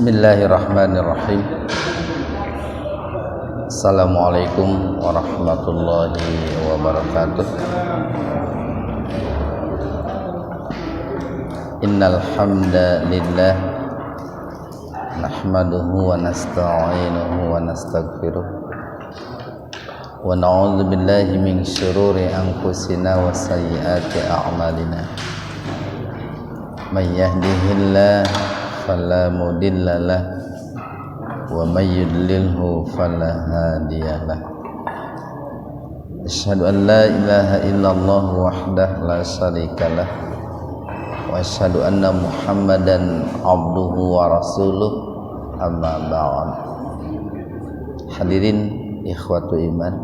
Bismillahirrahmanirrahim. Assalamualaikum warahmatullahi wabarakatuh. Innal hamdalillah nahmaduhu wa nasta'inuhu wa nastaghfiruh wa na'udzu billahi min syururi anfusina wa sayyiati a'malina. May yahdihillahu fala mudhillalah wa may yudlilhu fala hadiyalah. Asyhadu an la ilaha illallah wahdahu la syarikalah wa asyhadu anna Muhammadan abduhu wa rasuluh, amma ba'd. Hadirin ikhwatu iman,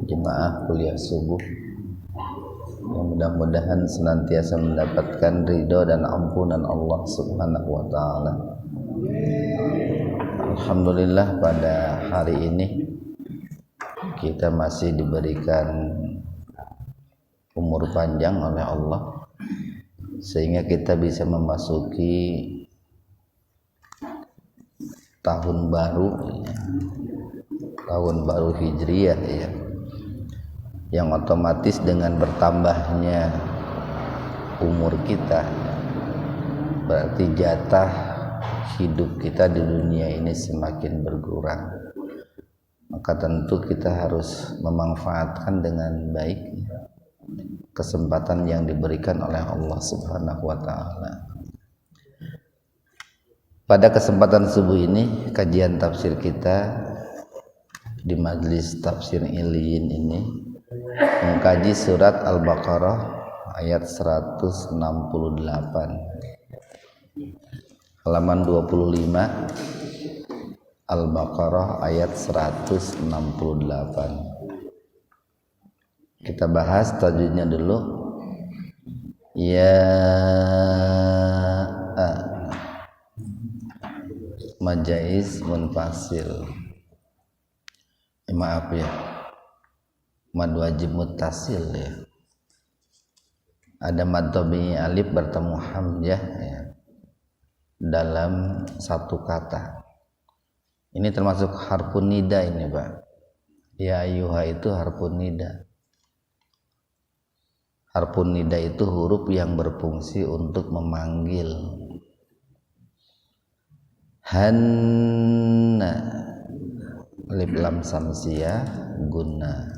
jemaah kuliah subuh yang mudah-mudahan senantiasa mendapatkan ridho dan ampunan Allah Subhanahu wa ta'ala. Alhamdulillah, pada hari ini kita masih diberikan umur panjang oleh Allah sehingga kita bisa memasuki tahun baru Hijriyah ya, yang otomatis dengan bertambahnya umur kita berarti jatah hidup kita di dunia ini semakin berkurang. Maka tentu kita harus memanfaatkan dengan baik kesempatan yang diberikan oleh Allah Subhanahu wa ta'ala. Pada kesempatan subuh ini, kajian tafsir kita di Majelis Tafsir Iliyin ini mengkaji surat Al-Baqarah ayat 168, halaman 25. Al-Baqarah ayat 168. Kita bahas tajwidnya dulu. Ya majaiz munfasil. Maaf ya, mad wajib muttasil ya. Ada mad tabi'i alif bertemu hamzah ya, dalam satu kata. Ini termasuk harfun nida ini, Pak. Ya ayyuha itu harfun nida. Harfun nida itu huruf yang berfungsi untuk memanggil. Hanna, alif lam samsiyah gunna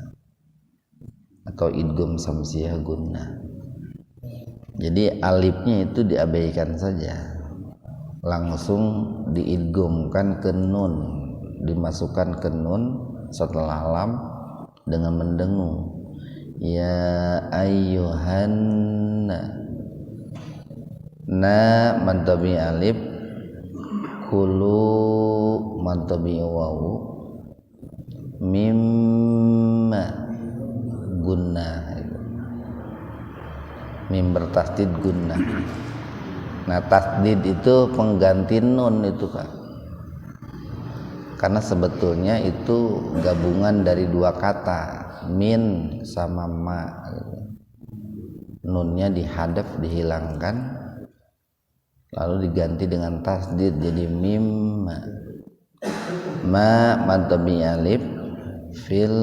atau idgham samsiyah gunna. Jadi alifnya itu diabaikan saja, langsung diidghamkan ke nun, dimasukkan ke nun setelah lam dengan mendengung. Ya ayyuhan, na mantabi alif, kulu mantabi wawu, mimma gunna, mim bertasdid gunna. Nah, tasdid itu pengganti nun itu, Pak. Karena sebetulnya itu gabungan dari dua kata, min sama ma. Nunnya dihadaf, dihilangkan, lalu diganti dengan tasdid jadi mim. Ma mantabi alif fil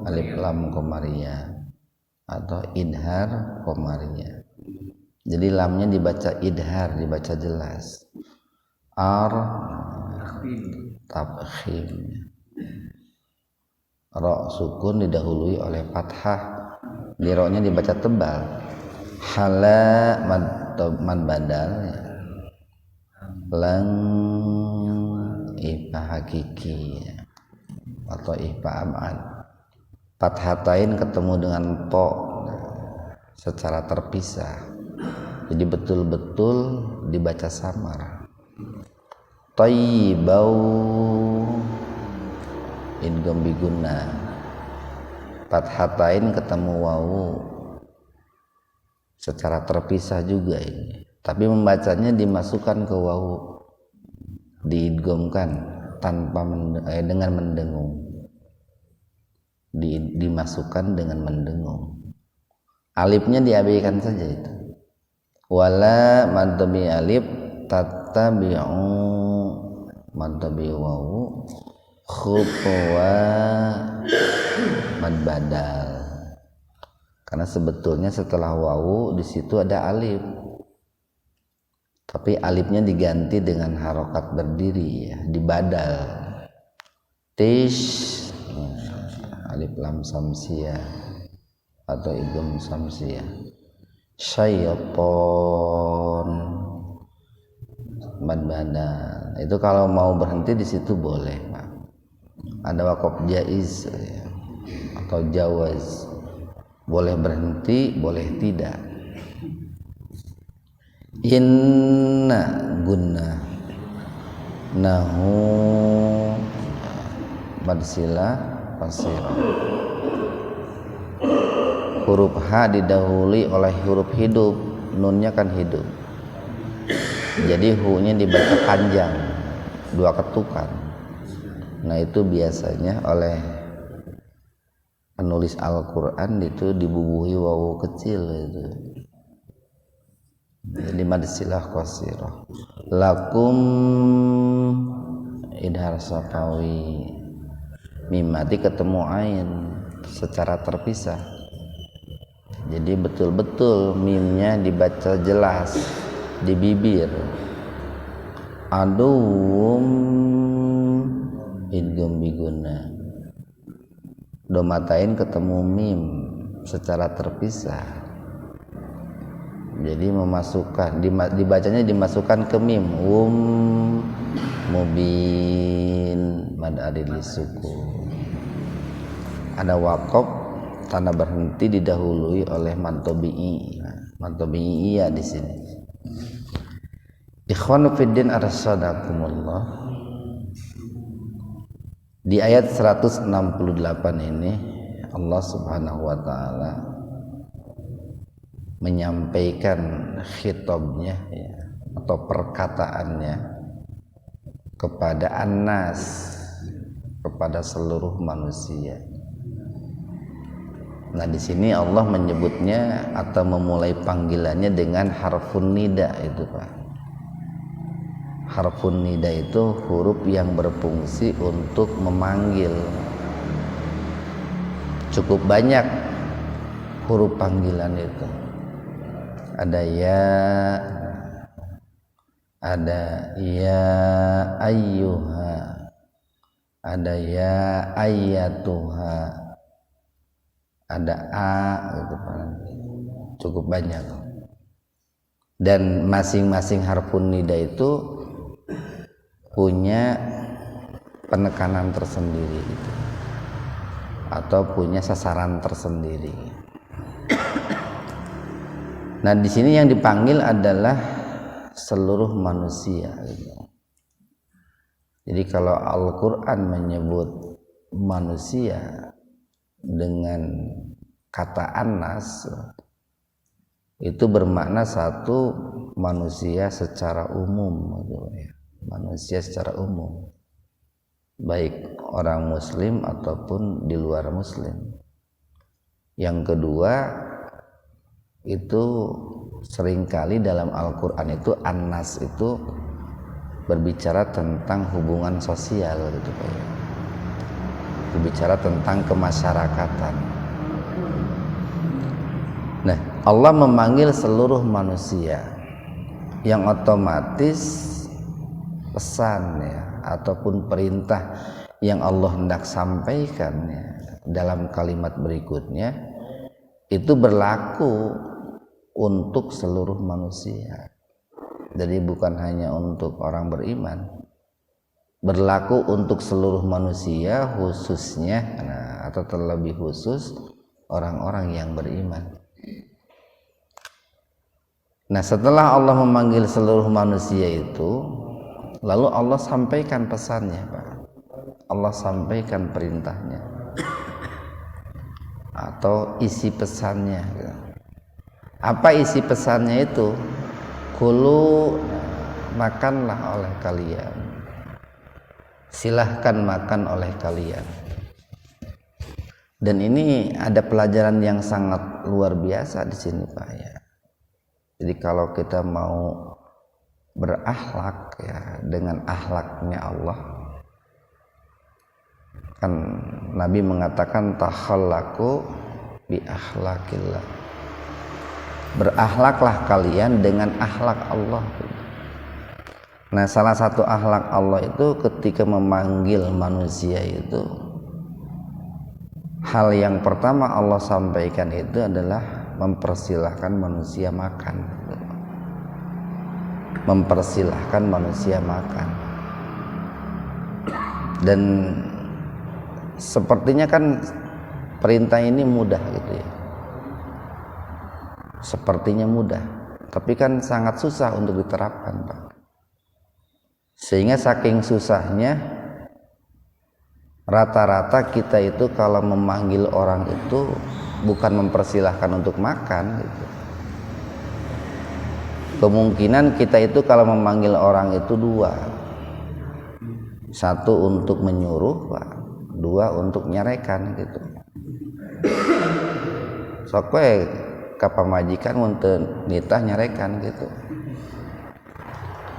alif lam qamariyah atau idhar qamariyah. Jadi lamnya dibaca idhar, dibaca jelas. Ar tabkhim. Ra sukun didahului oleh fathah. Di ra-nya dibaca tebal. Hala mad badal. Lang ifa hakiki atau ifa abad. Fathatain ketemu dengan to secara terpisah. Jadi betul-betul dibaca samar. Thayyibau idgham bi gunna. Fathatain ketemu wawu secara terpisah juga ini. Tapi membacanya dimasukkan ke wawu, diidghamkan tanpa dengan mendengung. Dimasukkan dengan mendengung. Alifnya diabaikan saja itu. Wala mantabi alif tattabi'u mad wawu khutwa mad badal, karena sebetulnya setelah wawu di situ ada alif, tapi alifnya diganti dengan harokat berdiri ya, dibadal. Tish alif lam samsiyah atau idgham samsiyah. Syaiton mad badal itu kalau mau berhenti di situ boleh, Pak. Ada waqaf jaiz ya, atau jawaz, boleh berhenti boleh tidak. Inna gunna nahu mad silah qasirah, huruf H didahului oleh huruf hidup, nunnya kan hidup, jadi hu-nya dibaca panjang, 2 ketukan. Nah itu biasanya oleh penulis Al-Quran itu dibubuhi wawu kecil itu, jadi mad silah qasirah. Lakum idhar safawi, mim mati ketemu ain secara terpisah, jadi betul-betul mimnya dibaca jelas di bibir. Adum idgham biguna, domatain ketemu mim secara terpisah, jadi memasukkan dibacanya dimasukkan ke mim. Mubin mad adil suku, ada waqaf tanda berhenti didahului oleh mantobi'i. Mantobi'i iya di sini. Ikhwanu fiddin arsyadakumullah. Di ayat 168 ini Allah Subhanahu wa taala menyampaikan khitabnya ya, atau perkataannya kepada annas, kepada seluruh manusia. Nah di sini Allah menyebutnya atau memulai panggilannya dengan harfun nida itu, Pak. Harfun nida itu huruf yang berfungsi untuk memanggil. Cukup banyak huruf panggilan itu. Ada ya, ada ya ayyuha, ada ya ayyatuha, ada a gitu, Pak. Cukup banyak. Dan masing-masing harfun nida itu punya penekanan tersendiri gitu, atau punya sasaran tersendiri. Nah di sini yang dipanggil adalah seluruh manusia gitu. Jadi kalau Al-Quran menyebut manusia dengan kata annas, itu bermakna satu manusia secara umum gitu ya. Manusia secara umum, baik orang muslim ataupun di luar muslim. Yang kedua, itu seringkali dalam Al-Quran itu annas itu berbicara tentang hubungan sosial gitu, Pak. Berbicara tentang kemasyarakatan. Nah, Allah memanggil seluruh manusia, yang otomatis pesan ya, ataupun perintah yang Allah hendak sampaikan ya, dalam kalimat berikutnya itu berlaku untuk seluruh manusia. Jadi bukan hanya untuk orang beriman, berlaku untuk seluruh manusia, khususnya atau terlebih khusus orang-orang yang beriman. Nah setelah Allah memanggil seluruh manusia itu, lalu Allah sampaikan pesannya, Pak. Allah sampaikan perintahnya atau isi pesannya. Apa isi pesannya itu? Kulu, makanlah oleh kalian, silahkan makan oleh kalian. Dan ini ada pelajaran yang sangat luar biasa di sini, Pak ya. Jadi kalau kita mau berakhlak ya dengan akhlaknya Allah. Kan Nabi mengatakan takhallaqu bi akhlaqillah, berakhlaklah kalian dengan akhlak Allah. Nah, salah satu akhlak Allah itu ketika memanggil manusia itu, hal yang pertama Allah sampaikan itu adalah mempersilahkan manusia makan. Mempersilahkan manusia makan. Dan sepertinya kan perintah ini mudah gitu ya. Sepertinya mudah, tapi kan sangat susah untuk diterapkan, Pak. Sehingga saking susahnya, rata-rata kita itu kalau memanggil orang itu bukan mempersilahkan untuk makan gitu. Kemungkinan kita itu kalau memanggil orang itu dua, satu untuk menyuruh, Pak, dua untuk nyarekan gitu. Sokwe ka pamajikan untuk nitah nyarekan gitu.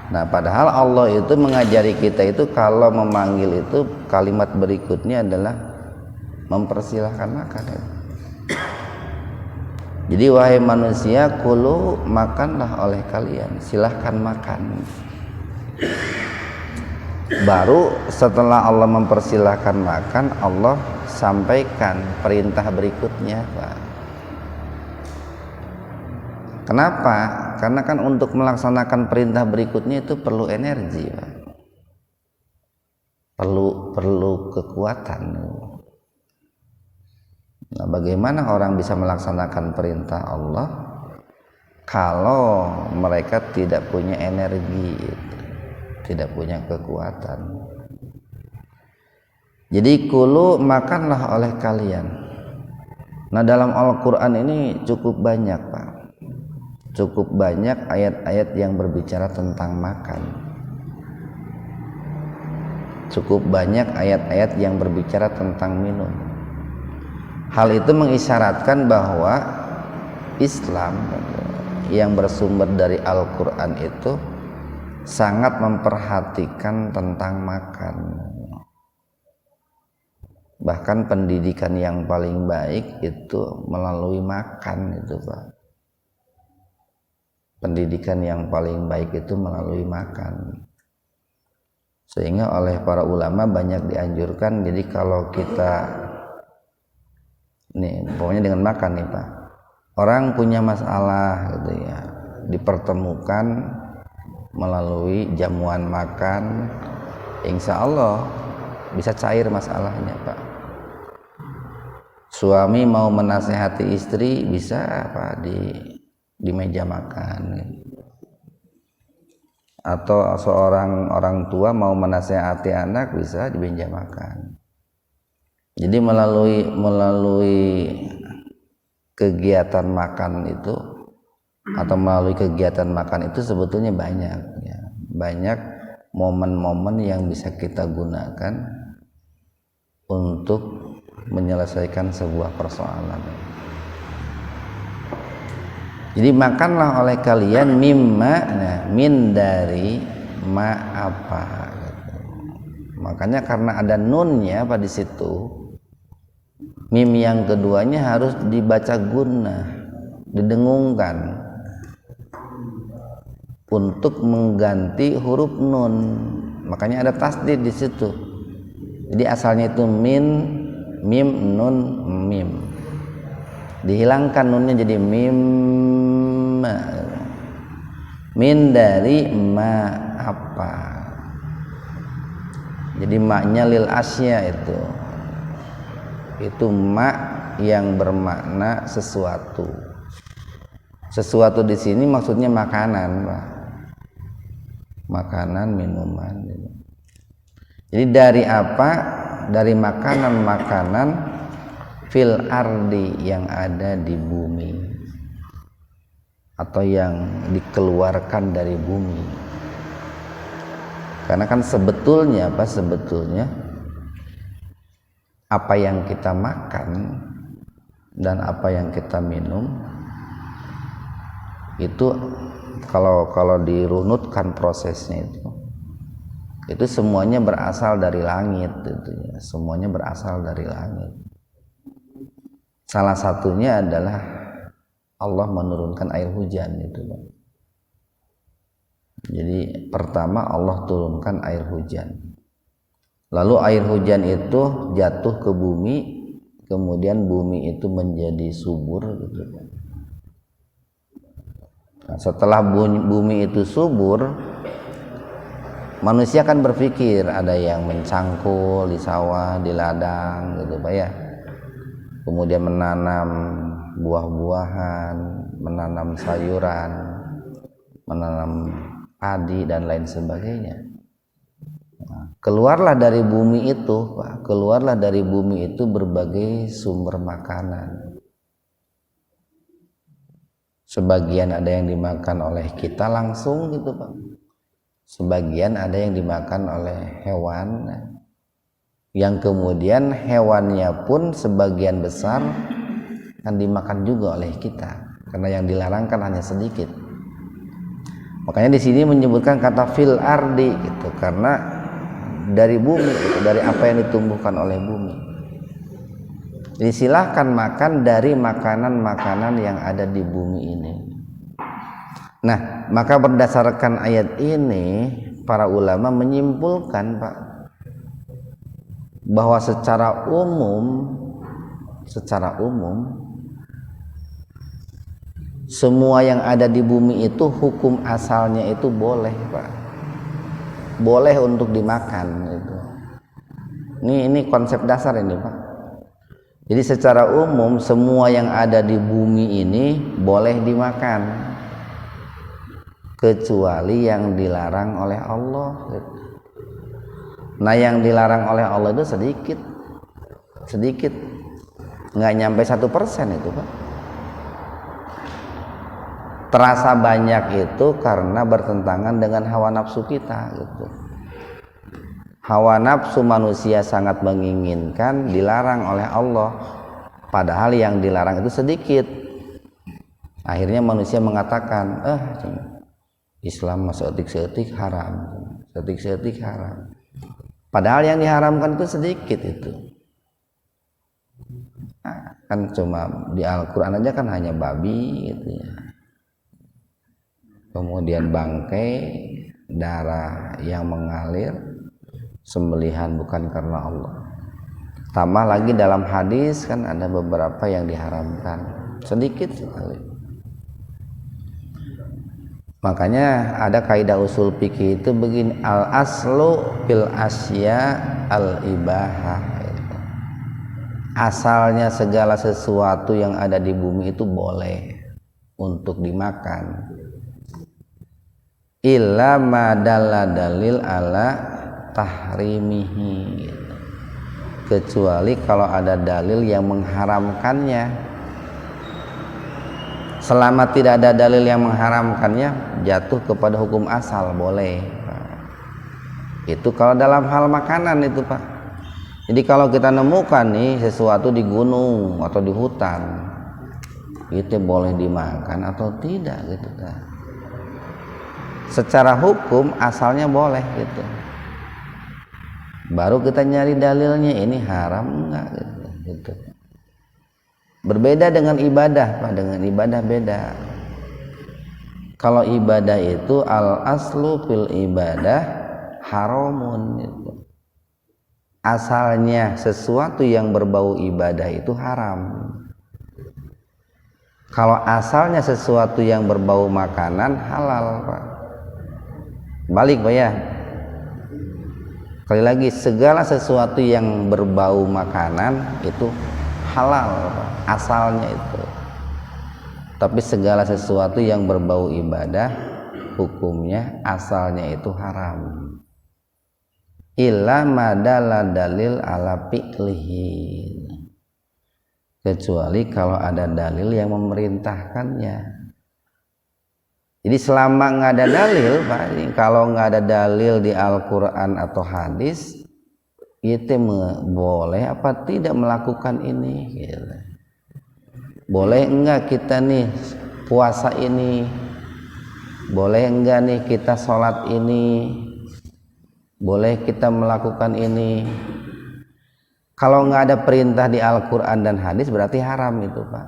Nah, padahal Allah itu mengajari kita itu kalau memanggil itu kalimat berikutnya adalah mempersilahkan makan ya. Jadi wahai manusia, kulu, makanlah oleh kalian, silahkan makan. Baru setelah Allah mempersilahkan makan, Allah sampaikan perintah berikutnya, Pak. Kenapa? Karena kan untuk melaksanakan perintah berikutnya itu perlu energi, Pak. Perlu kekuatan. Nah, bagaimana orang bisa melaksanakan perintah Allah kalau mereka tidak punya energi, tidak punya kekuatan? Jadi kulu, makanlah oleh kalian. Nah, dalam Al-Quran ini cukup banyak, Pak. Cukup banyak ayat-ayat yang berbicara tentang makan. Cukup banyak ayat-ayat yang berbicara tentang minum. Hal itu mengisyaratkan bahwa Islam yang bersumber dari Al-Quran itu sangat memperhatikan tentang makan. Bahkan pendidikan yang paling baik itu melalui makan itu, Pak. Pendidikan yang paling baik itu melalui makan. Sehingga oleh para ulama banyak dianjurkan, jadi kalau kita nih, pokoknya dengan makan nih, Pak, orang punya masalah gitu ya, dipertemukan melalui jamuan makan, insya Allah bisa cair masalahnya, Pak. Suami mau menasehati istri bisa, Pak, di meja makan gitu. Atau seorang orang tua mau menasehati anak bisa di meja makan. Jadi melalui kegiatan makan itu, atau melalui kegiatan makan itu sebetulnya banyak ya, banyak momen-momen yang bisa kita gunakan untuk menyelesaikan sebuah persoalan. Jadi makanlah oleh kalian mimma, nah, min dari ma apa gitu. Makanya karena ada nunnya pada di situ, mim yang keduanya harus dibaca gunnah, didengungkan untuk mengganti huruf nun. Makanya ada tasdid di situ. Jadi asalnya itu mim, nun, mim. Dihilangkan nunnya jadi mim. Min dari ma apa. Jadi maknya lil asya itu ma yang bermakna sesuatu. Sesuatu di sini maksudnya makanan, Pak. Makanan, minuman. Jadi dari apa? Dari makanan-makanan fil ardi yang ada di bumi, atau yang dikeluarkan dari bumi. Karena kan sebetulnya apa yang kita makan dan apa yang kita minum itu kalau dirunutkan prosesnya itu semuanya berasal dari langit gitu ya. Semuanya berasal dari langit. Salah satunya adalah Allah menurunkan air hujan itu, Pak. Jadi pertama Allah turunkan air hujan. Lalu air hujan itu jatuh ke bumi, kemudian bumi itu menjadi subur gitu. Nah, setelah bumi itu subur, manusia kan berpikir ada yang mencangkul di sawah, di ladang gitu Pak ya. Kemudian menanam buah-buahan, menanam sayuran, menanam padi dan lain sebagainya. Nah, keluarlah dari bumi itu, Pak. Keluarlah dari bumi itu berbagai sumber makanan. Sebagian ada yang dimakan oleh kita langsung gitu Pak. Sebagian ada yang dimakan oleh hewan. Yang kemudian hewannya pun sebagian besar kan dimakan juga oleh kita. Karena yang dilarang kan hanya sedikit. Makanya di sini menyebutkan kata fil ardi gitu, karena dari bumi gitu, dari apa yang ditumbuhkan oleh bumi. Jadi silahkan makan dari makanan-makanan yang ada di bumi ini. Nah, maka berdasarkan ayat ini para ulama menyimpulkan Pak, bahwa secara umum semua yang ada di bumi itu hukum asalnya itu boleh Pak, boleh untuk dimakan gitu. Ini konsep dasar ini Pak. Jadi secara umum semua yang ada di bumi ini boleh dimakan, kecuali yang dilarang oleh Allah. Nah yang dilarang oleh Allah itu sedikit, nggak nyampe 1% itu Pak. Terasa banyak itu karena bertentangan dengan hawa nafsu kita gitu. Hawa nafsu manusia sangat menginginkan, dilarang oleh Allah, padahal yang dilarang itu sedikit. Akhirnya manusia mengatakan, Islam seetik-seetik haram, seetik-seetik haram. Padahal yang diharamkan itu sedikit itu. Nah, kan cuma di Al-Quran aja kan hanya babi gitu ya. Kemudian bangkai, darah yang mengalir, sembelihan bukan karena Allah. Tambah lagi dalam hadis kan ada beberapa yang diharamkan, sedikit sekali. Makanya ada kaidah usul fikih itu begini, al aslu fil asya al ibahah. Asalnya segala sesuatu yang ada di bumi itu boleh untuk dimakan. Illa ma dalla dalil ala tahrimihi, kecuali kalau ada dalil yang mengharamkannya. Selama tidak ada dalil yang mengharamkannya, jatuh kepada hukum asal, boleh. Itu kalau dalam hal makanan itu Pak. Jadi kalau kita nemukan nih sesuatu di gunung atau di hutan, itu boleh dimakan atau tidak gitu kan. Secara hukum asalnya boleh gitu. Baru kita nyari dalilnya ini haram enggak gitu. Berbeda dengan ibadah Pak, dengan ibadah beda. Kalau ibadah itu al aslu fil ibadah haramun gitu. Asalnya sesuatu yang berbau ibadah itu haram. Kalau asalnya sesuatu yang berbau makanan halal Pak. Balik Pak ya. Sekali lagi, segala sesuatu yang berbau makanan itu halal Pak, asalnya itu. Tapi segala sesuatu yang berbau ibadah, hukumnya asalnya itu haram. Illa madalla dalil ala fi'lihi, kecuali kalau ada dalil yang memerintahkannya. Jadi selama nggak ada dalil Pak, kalau nggak ada dalil di Al-Quran atau hadis, itu boleh apa tidak melakukan ini gitu. Boleh enggak kita nih puasa ini boleh enggak nih kita sholat ini, boleh kita melakukan ini. Kalau nggak ada perintah di Al-Quran dan hadis berarti haram itu Pak,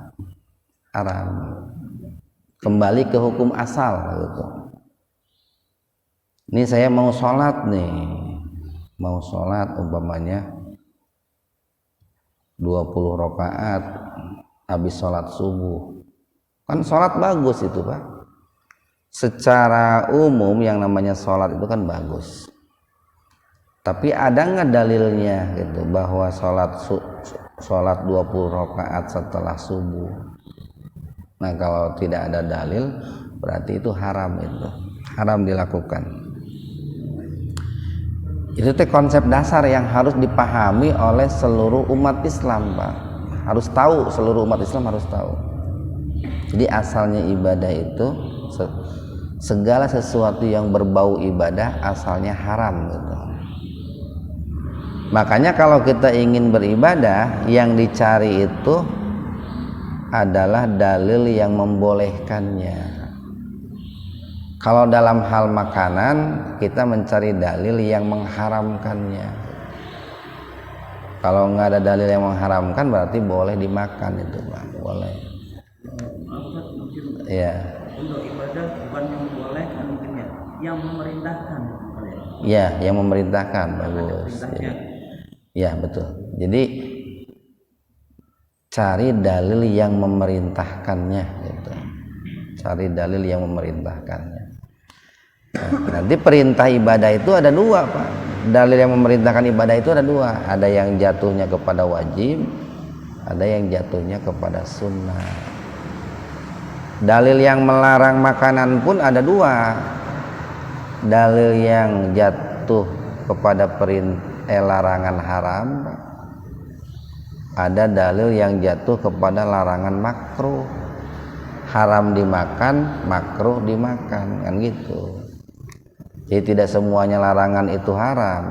haram. Kembali ke hukum asal gitu. Ini saya mau sholat nih, mau sholat umpamanya 20 rakaat habis sholat subuh, kan sholat bagus itu Pak. Secara umum yang namanya sholat itu kan bagus, tapi ada nggak dalilnya gitu bahwa sholat 20 rakaat setelah subuh? Nah kalau tidak ada dalil berarti itu haram, itu haram dilakukan. Itu konsep dasar yang harus dipahami oleh seluruh umat Islam Pak. Harus tahu, seluruh umat Islam harus tahu. Jadi asalnya ibadah itu segala sesuatu yang berbau ibadah asalnya haram gitu. Makanya kalau kita ingin beribadah, yang dicari itu adalah dalil yang membolehkannya. Kalau dalam hal makanan, kita mencari dalil yang mengharamkannya. Kalau nggak ada dalil yang mengharamkan, berarti boleh dimakan itu Pak, boleh. Ya. Untuk ibadah bukan yang membolehkan mungkin ya, yang memerintahkan. Ya, yang memerintahkan bagus. Ya betul. Jadi cari dalil yang memerintahkannya gitu. Cari dalil yang memerintahkannya. Nah, nanti perintah ibadah itu ada dua Pak. Dalil yang memerintahkan ibadah itu ada dua. Ada yang jatuhnya kepada wajib, ada yang jatuhnya kepada sunnah. Dalil yang melarang makanan pun ada dua. Dalil yang jatuh kepada larangan haram, ada dalil yang jatuh kepada larangan makruh. Haram dimakan, makruh dimakan, kan gitu. Jadi tidak semuanya larangan itu haram.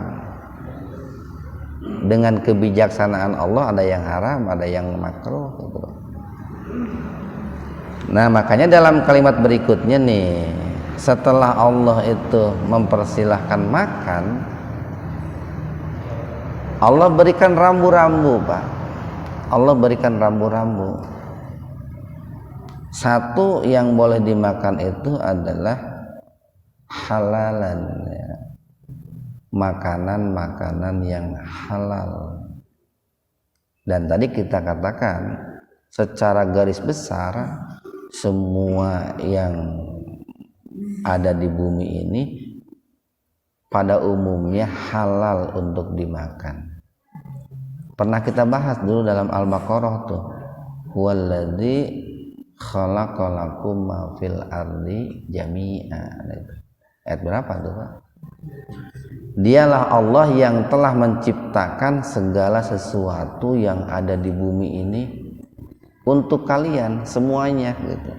Dengan kebijaksanaan Allah ada yang haram, ada yang makruh gitu. Nah makanya dalam kalimat berikutnya nih, setelah Allah itu mempersilahkan makan, Allah berikan rambu-rambu Pak. Allah berikan rambu-rambu. Satu yang boleh dimakan itu adalah halalan ya. Makanan-makanan yang halal. Dan tadi kita katakan secara garis besar semua yang ada di bumi ini pada umumnya halal untuk dimakan. Pernah kita bahas dulu dalam Al-Baqarah tuh, huwallazi khalaqalakum ma fil ardi jami'a. Ayat berapa tuh Pak? Dialah Allah yang telah menciptakan segala sesuatu yang ada di bumi ini untuk kalian semuanya gitu.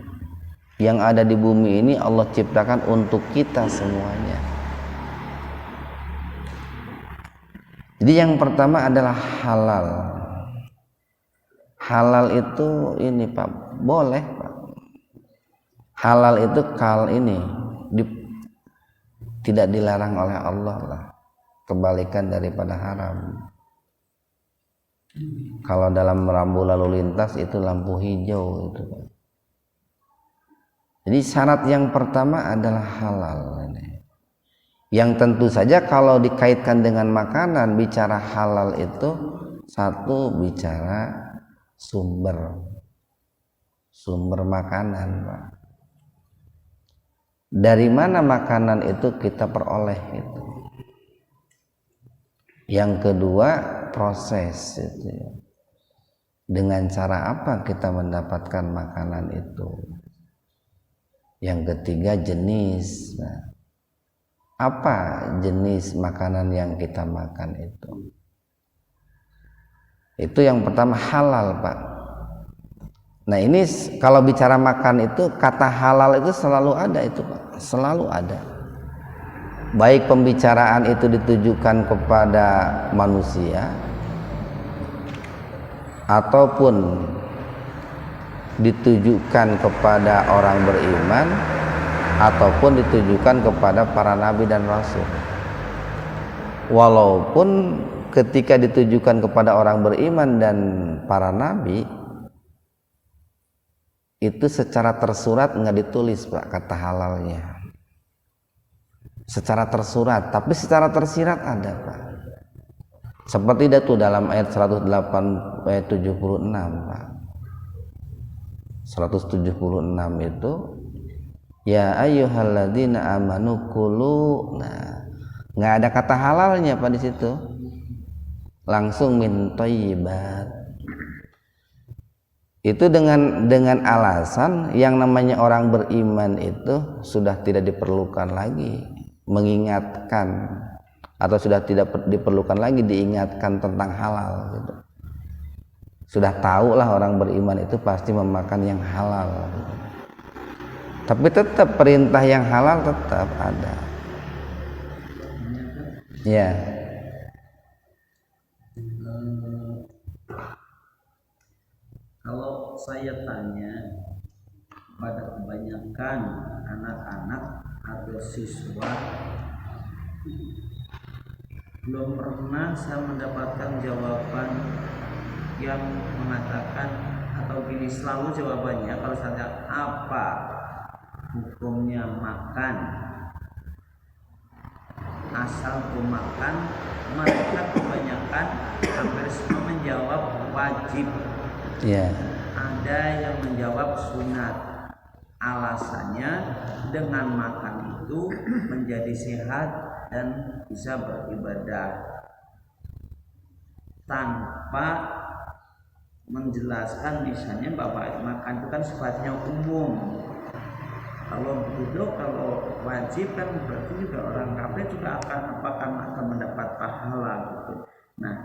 Yang ada di bumi ini Allah ciptakan untuk kita semuanya. Jadi yang pertama adalah halal. Halal itu ini Pak, boleh Pak. Halal itu tidak dilarang oleh Allah lah. Kebalikan daripada haram. Kalau dalam rambu lalu lintas itu lampu hijau itu Pak. Jadi syarat yang pertama adalah halal ini. Yang tentu saja kalau dikaitkan dengan makanan, bicara halal itu satu bicara sumber makanan Pak. Dari mana makanan itu kita peroleh itu. Yang kedua proses itu. Dengan cara apa kita mendapatkan makanan itu. Yang ketiga jenis. Nah, apa jenis makanan yang kita makan itu. Itu yang pertama halal Pak. Nah ini kalau bicara makan itu kata halal itu selalu ada itu Pak, selalu ada. Baik pembicaraan itu ditujukan kepada manusia ataupun ditujukan kepada orang beriman ataupun ditujukan kepada para nabi dan rasul. Walaupun ketika ditujukan kepada orang beriman dan para nabi itu secara tersurat nggak ditulis Pak kata halalnya secara tersurat, tapi secara tersirat ada Pak. Seperti itu dalam ayat 108 ayat 76 Pak. 176 itu ya ayyuhalladzina amanu kulu. Nah, nggak ada kata halalnya Pak di situ. Langsung min thayyibat. Itu dengan alasan yang namanya orang beriman itu sudah tidak diperlukan lagi mengingatkan atau sudah tidak diperlukan lagi diingatkan tentang halal gitu. Sudah tahulah orang beriman itu pasti memakan yang halal gitu. Tapi tetap perintah yang halal tetap ada. Ya. Kalau saya tanya pada kebanyakan anak-anak atau siswa, belum pernah saya mendapatkan jawaban yang mengatakan atau gini, selalu jawabannya kalau saya apa hukumnya makan, asal hukum makan, mereka kebanyakan hampir semua menjawab wajib. Yeah. Ada yang menjawab sunat. Alasannya dengan makan itu menjadi sehat dan bisa beribadah, tanpa menjelaskan misalnya bahwa makan itu kan sifatnya umum. Kalau begitu, kalau wajib kan berarti juga orang kafir juga akan mendapat pahala gitu. Nah,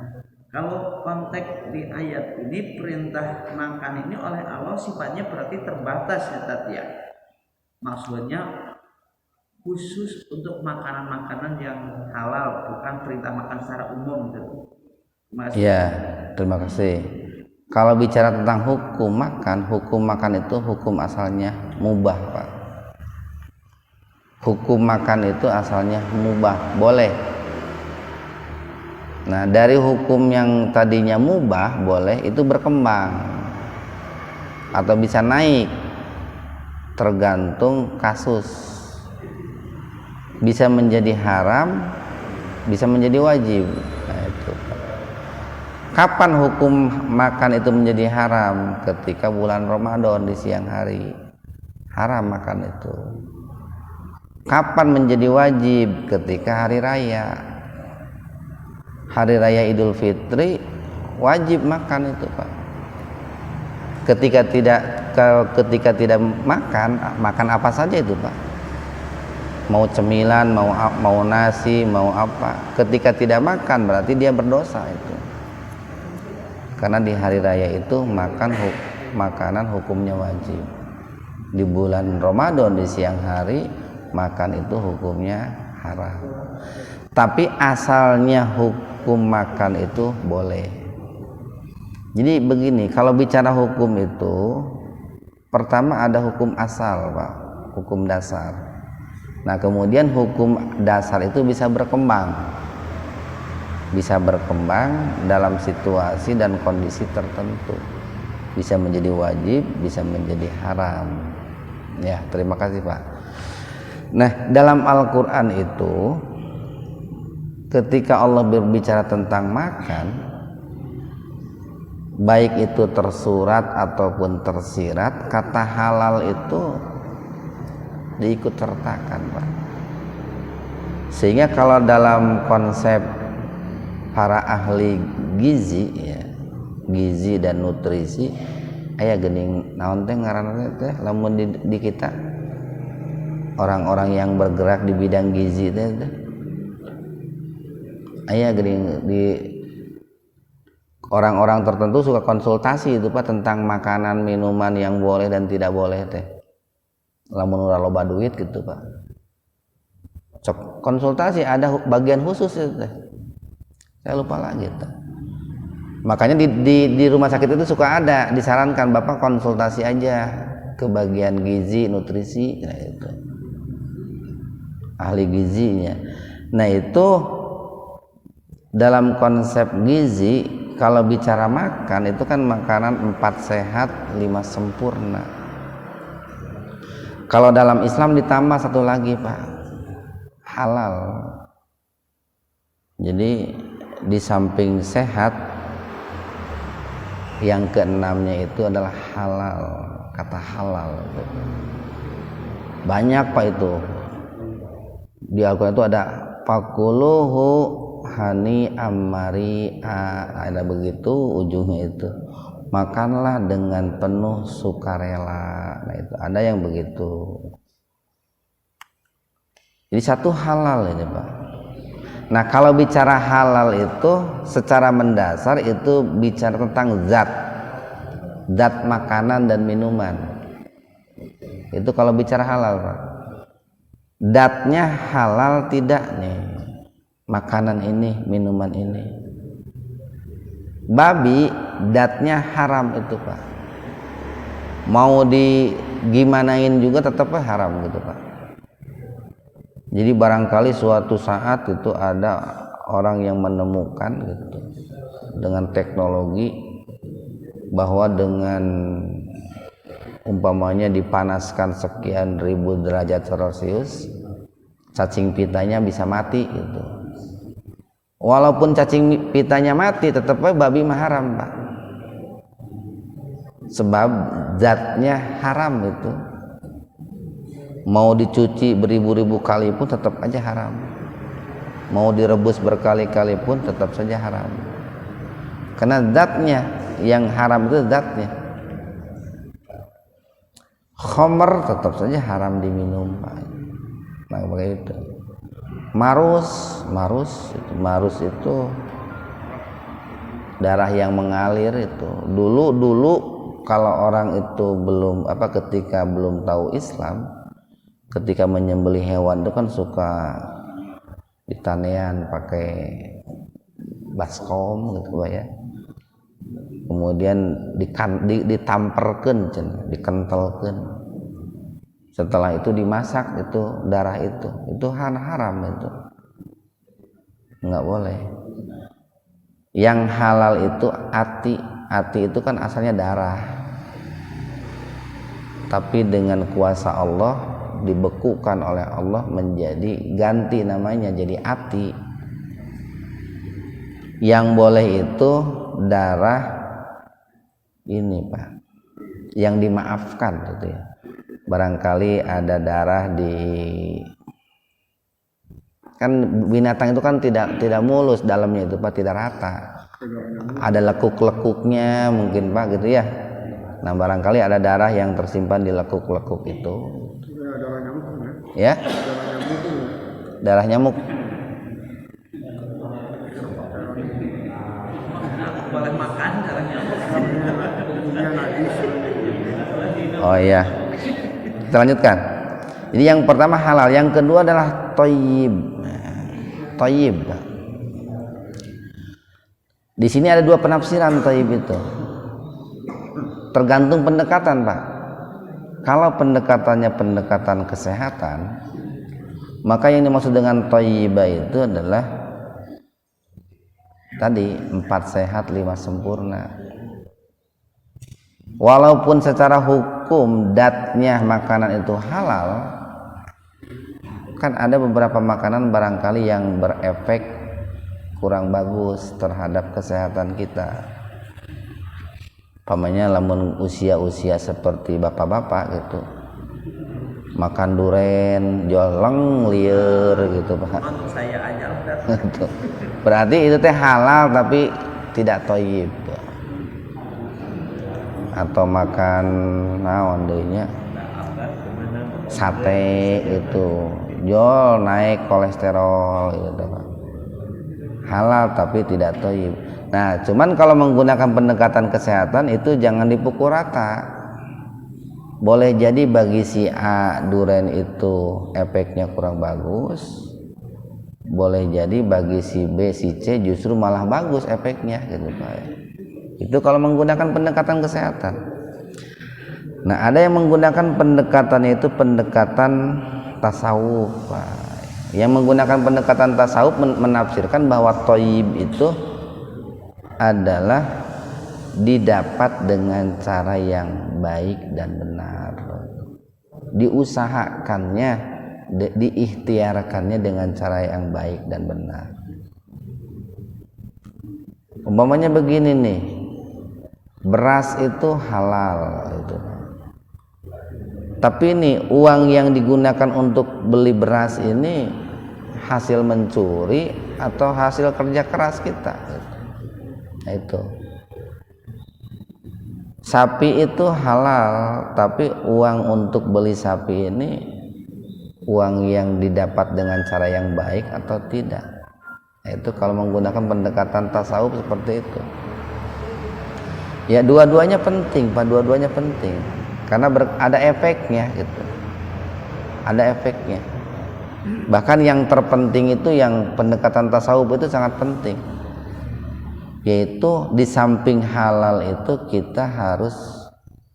kalau konteks di ayat ini perintah makan ini oleh Allah sifatnya berarti terbatas ya Tat ya. Maksudnya khusus untuk makanan-makanan yang halal, bukan perintah makan secara umum gitu. Iya, terima kasih. Kalau bicara tentang hukum makan itu hukum asalnya mubah Pak. Hukum makan itu asalnya mubah, boleh. Nah, dari hukum yang tadinya mubah boleh itu berkembang atau bisa naik tergantung kasus. Bisa menjadi haram, bisa menjadi wajib. Nah, itu. Kapan hukum makan itu menjadi haram? Ketika bulan Ramadan di siang hari. Haram makan itu. Kapan menjadi wajib? Ketika hari raya. Hari raya Idul Fitri wajib makan itu Pak. Ketika tidak makan apa saja itu Pak. Mau cemilan, mau nasi, mau apa. Ketika tidak makan berarti dia berdosa itu. Karena di hari raya itu makanan hukumnya wajib. Di bulan Ramadan di siang hari makan itu hukumnya haram. Tapi asalnya hukum makan itu boleh. Jadi begini, kalau bicara hukum itu pertama ada hukum asal Pak, hukum dasar. Nah kemudian hukum dasar itu bisa berkembang dalam situasi dan kondisi tertentu, bisa menjadi wajib, bisa menjadi haram. Ya, terima kasih Pak. Nah, dalam Al-Quran itu ketika Allah berbicara tentang makan, baik itu tersurat ataupun tersirat, kata halal itu diikut sertakan Pak. Sehingga kalau dalam konsep para ahli gizi ya, gizi dan nutrisi aya geuning naon teh ngaranna teh lamun di kita orang-orang yang bergerak di bidang gizi teh aya geuning di orang-orang tertentu suka konsultasi itu Pak tentang makanan minuman yang boleh dan tidak boleh teh. Lamun ulah loba duit gitu Pak. Cok konsultasi ada bagian khusus itu teh. Saya lupa lagi tuh. Makanya di rumah sakit itu suka ada disarankan Bapak konsultasi aja ke bagian gizi nutrisi nah itu. ahli gizinya. Nah itu dalam konsep gizi, kalau bicara makan itu kan makanan 4 sehat 5 sempurna. Kalau dalam Islam ditambah satu lagi Pak, halal. Jadi di samping sehat, yang keenamnya itu adalah halal. Kata halal banyak Pak itu di Al-Quran itu ada fakuluhu hani amari, ada begitu ujungnya itu, makanlah dengan penuh sukarela. Nah itu ada yang begitu. Jadi satu halal ini Pak. Nah kalau bicara halal itu secara mendasar itu bicara tentang zat makanan dan minuman. Itu kalau bicara halal Pak. Datnya halal tidak nih, makanan ini, minuman ini. Babi datnya haram itu Pak, mau digimanain juga tetapnya haram gitu Pak. Jadi barangkali suatu saat itu ada orang yang menemukan gitu dengan teknologi bahwa dengan umpamanya dipanaskan sekian ribu derajat Celcius, cacing pitanya bisa mati gitu. Walaupun cacing pitanya mati, tetapnya babi mah haram Pak, sebab zatnya haram itu. Mau dicuci beribu-ribu kali pun tetap aja haram, mau direbus berkali-kali pun tetap saja haram, karena zatnya yang haram itu zatnya. Khamr tetap saja haram diminum Pak. Nah begitu. Marus itu darah yang mengalir itu. Dulu kalau orang itu belum ketika belum tahu Islam, ketika menyembelih hewan itu kan suka ditanean pakai baskom gitu Pak ya. Kemudian ditamperkan, dikentelkan. Setelah itu dimasak itu darah itu haram itu, nggak boleh. Yang halal itu ati itu kan asalnya darah, tapi dengan kuasa Allah dibekukan oleh Allah menjadi ganti namanya jadi ati. Yang boleh itu darah ini Pak, yang dimaafkan gitu ya. Barangkali ada darah kan binatang itu kan tidak mulus dalamnya itu Pak, tidak rata. Ada lekuk-lekuknya mungkin Pak gitu ya. Nah barangkali ada darah yang tersimpan di lekuk-lekuk itu. Ya? Darah nyamuk. Boleh makan darah nyamuk. Oh iya. Kita lanjutkan. Jadi yang pertama halal, yang kedua adalah thayyib. Thayyib. Di sini ada dua penafsiran thayyib itu. Tergantung pendekatan, Pak. Kalau pendekatannya pendekatan kesehatan, maka yang dimaksud dengan thayyibah itu adalah tadi 4 sehat 5 sempurna. Walaupun secara hukum datnya makanan itu halal, kan ada beberapa makanan barangkali yang berefek kurang bagus terhadap kesehatan kita. Pamannya lamun usia-usia seperti bapak-bapak gitu, makan duren joleng liur gitu Pak. Saya aja Berarti itu teh halal tapi tidak thayyib. Atau makan naon deunya sate itu jol naik kolesterol gitu Pak. Halal tapi tidak thayyib. Nah cuman kalau menggunakan pendekatan kesehatan itu jangan dipukul rata. Boleh jadi bagi si A duren itu efeknya kurang bagus, boleh jadi bagi si B si C justru malah bagus efeknya gitu Pak. Itu kalau menggunakan pendekatan kesehatan. Nah ada yang menggunakan pendekatan itu pendekatan tasawuf Pak. Yang menggunakan pendekatan tasawuf menafsirkan bahwa thayyib itu adalah didapat dengan cara yang baik dan benar, diusahakannya, diikhtiarkannya dengan cara yang baik dan benar. Umpamanya begini nih, beras itu halal itu. Tapi ini uang yang digunakan untuk beli beras ini hasil mencuri atau hasil kerja keras kita. Nah, itu. Sapi itu halal, tapi uang untuk beli sapi ini uang yang didapat dengan cara yang baik atau tidak. Nah, itu kalau menggunakan pendekatan tasawuf seperti itu. Ya dua-duanya penting, Pak, dua-duanya penting. Karena ada efeknya gitu. Ada efeknya. Bahkan yang terpenting itu yang pendekatan tasawuf itu sangat penting. Yaitu di samping halal itu kita harus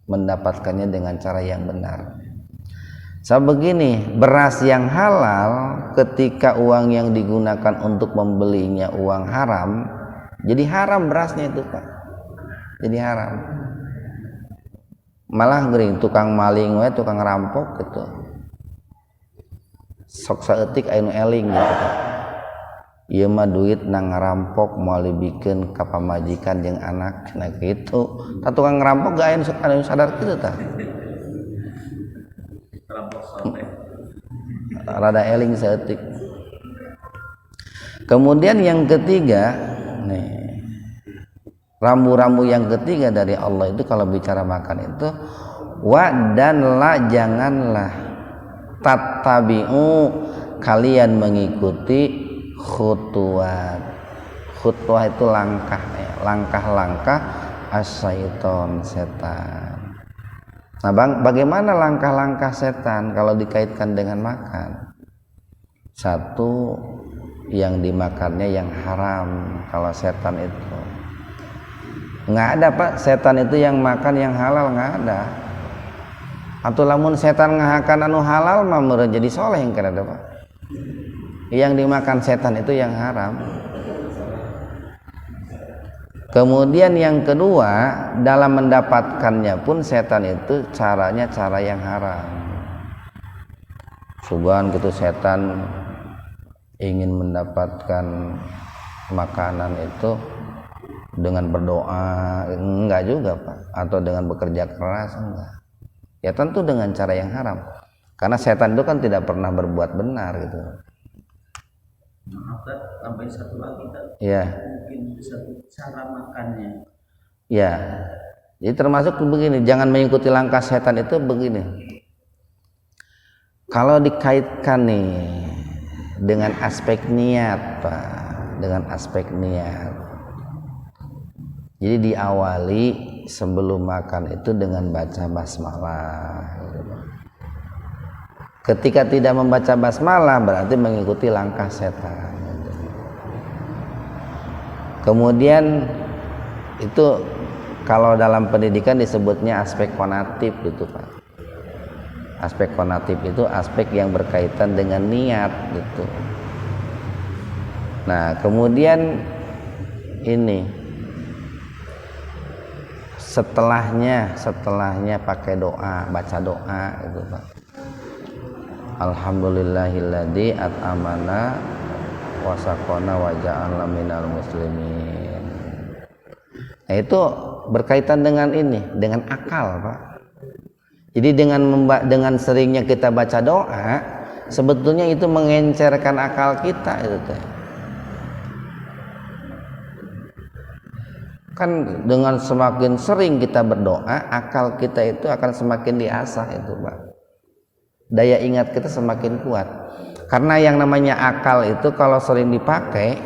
mendapatkannya dengan cara yang benar. Begini, beras yang halal ketika uang yang digunakan untuk membelinya uang haram, jadi haram berasnya itu, Pak. Jadi haram. Malah gering tukang maling we, tukang rampok gitu. Sok saeutik anu eling gitu, Pak. Ieu mah duit nang ngarampok moal dibikeun ka pamajikan jeung anak, nah kitu. Tah tukang ngarampok gak anu sadar kitu tah. Rampok soleh. Rada eling saeutik. Kemudian yang ketiga, nih. Rambu-rambu yang ketiga dari Allah itu kalau bicara makan itu dan janganlah tattabi'u kalian mengikuti khutuwat. Khutuwah itu langkah ya, langkah-langkah asyaiton, setan. Nah, bagaimana langkah-langkah setan kalau dikaitkan dengan makan? Satu, yang dimakannya yang haram. Kalau setan itu nggak ada, Pak, setan itu yang makan yang halal nggak ada. Atau lamun setan ngahakan anu halal mah meureun jadi soleh yang kada ada, Pak. Yang dimakan setan itu yang haram. Kemudian yang kedua, dalam mendapatkannya pun setan itu caranya cara yang haram. Sugan gitu setan ingin mendapatkan makanan itu dengan berdoa, enggak juga, Pak, atau dengan bekerja keras, enggak. Ya tentu dengan cara yang haram, karena setan itu kan tidak pernah berbuat benar gitu. Maaf, tambahin satu lagi kan? Ya. Mungkin satu cara makannya. Ya, jadi termasuk begini, jangan mengikuti langkah setan itu begini. Kalau dikaitkan nih dengan aspek niat, Pak, dengan aspek niat. Jadi diawali sebelum makan itu dengan baca basmalah. Ketika tidak membaca basmalah berarti mengikuti langkah setan. Kemudian itu kalau dalam pendidikan disebutnya aspek konatif gitu, Pak. Aspek konatif itu aspek yang berkaitan dengan niat gitu. Nah, kemudian ini setelahnya pakai doa, baca doa gitu, Pak. Alhamdulillahilladzi at'amana wa saqana wa ja'alna minal muslimin. Nah, itu berkaitan dengan ini, dengan akal, Pak. Jadi dengan seringnya kita baca doa, sebetulnya itu mengencerkan akal kita itu teh. Kan dengan semakin sering kita berdoa, akal kita itu akan semakin diasah itu, Pak. Daya ingat kita semakin kuat. Karena yang namanya akal itu kalau sering dipakai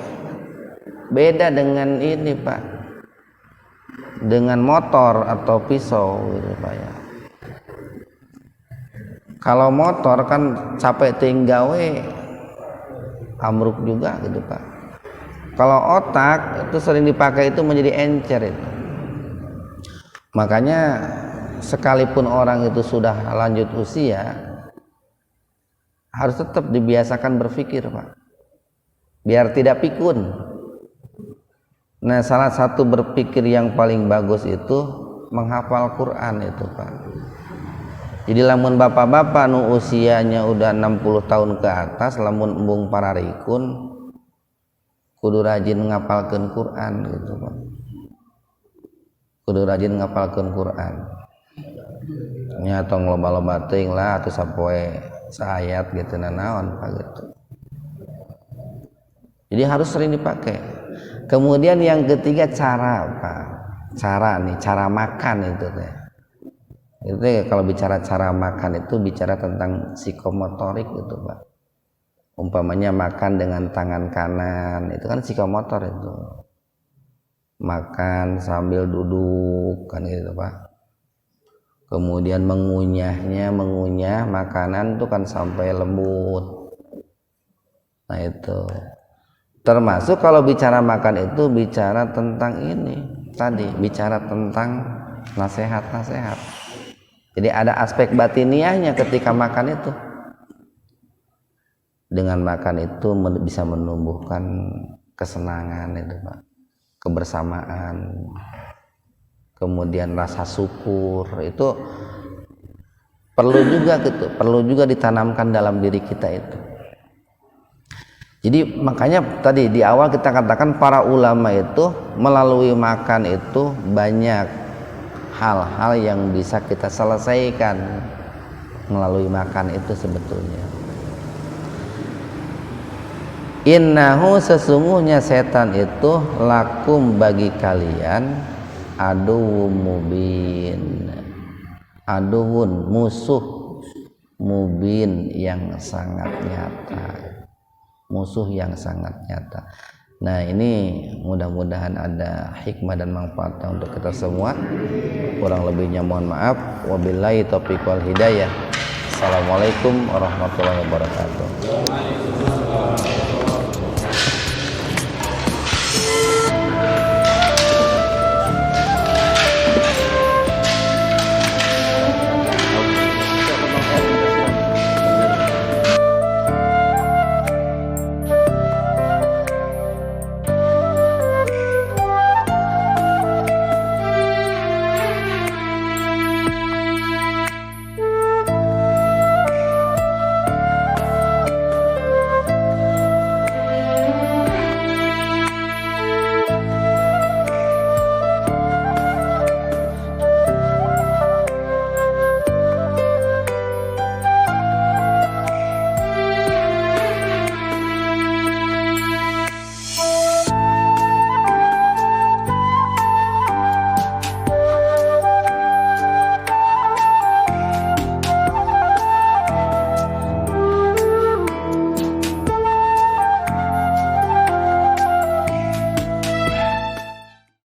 beda dengan ini, Pak. Dengan motor atau pisau gitu, Pak ya. Kalau motor kan capek tinggawe amruk juga gitu, Pak. Kalau otak itu sering dipakai itu menjadi encer itu. Makanya sekalipun orang itu sudah lanjut usia, harus tetap dibiasakan berpikir, Pak, biar tidak pikun. Nah, salah satu berpikir yang paling bagus itu menghafal Quran itu, Pak. Jadi lamun bapak-bapak nu usianya udah 60 tahun ke atas, lamun embung pararikun kudu rajin ngapalkeun Quran gitu, Pak. Kudu rajin ngapalkeun Quran. Nya tong loba-loba teuing lah atuh sapoe saayat gitu naon Pak gitu. Jadi harus sering dipakai. Kemudian yang ketiga cara, Pak. Cara makan itu teh. Itu kalau bicara cara makan itu bicara tentang psikomotorik gitu, Pak. Umpamanya makan dengan tangan kanan, itu kan psikomotor itu. Makan sambil duduk kan gitu, Pak. Kemudian mengunyah makanan itu kan sampai lembut. Nah, itu. Termasuk kalau bicara makan itu bicara tentang ini tadi, bicara tentang nasihat-nasihat. Jadi ada aspek batiniahnya ketika makan itu. Dengan makan itu bisa menumbuhkan kesenangan itu, Pak. Kebersamaan. Kemudian rasa syukur itu perlu juga ditanamkan dalam diri kita itu. Jadi makanya tadi di awal kita katakan para ulama itu melalui makan itu banyak hal-hal yang bisa kita selesaikan melalui makan itu sebetulnya. Innahu sesungguhnya setan itu lakum bagi kalian aduwwum mubin, aduwun musuh, mubin yang sangat nyata, musuh yang sangat nyata. Nah, ini mudah-mudahan ada hikmah dan manfaatnya untuk kita semua. Kurang lebihnya mohon maaf. Wabillahi taufiq wal hidayah. Assalamualaikum warahmatullahi wabarakatuh.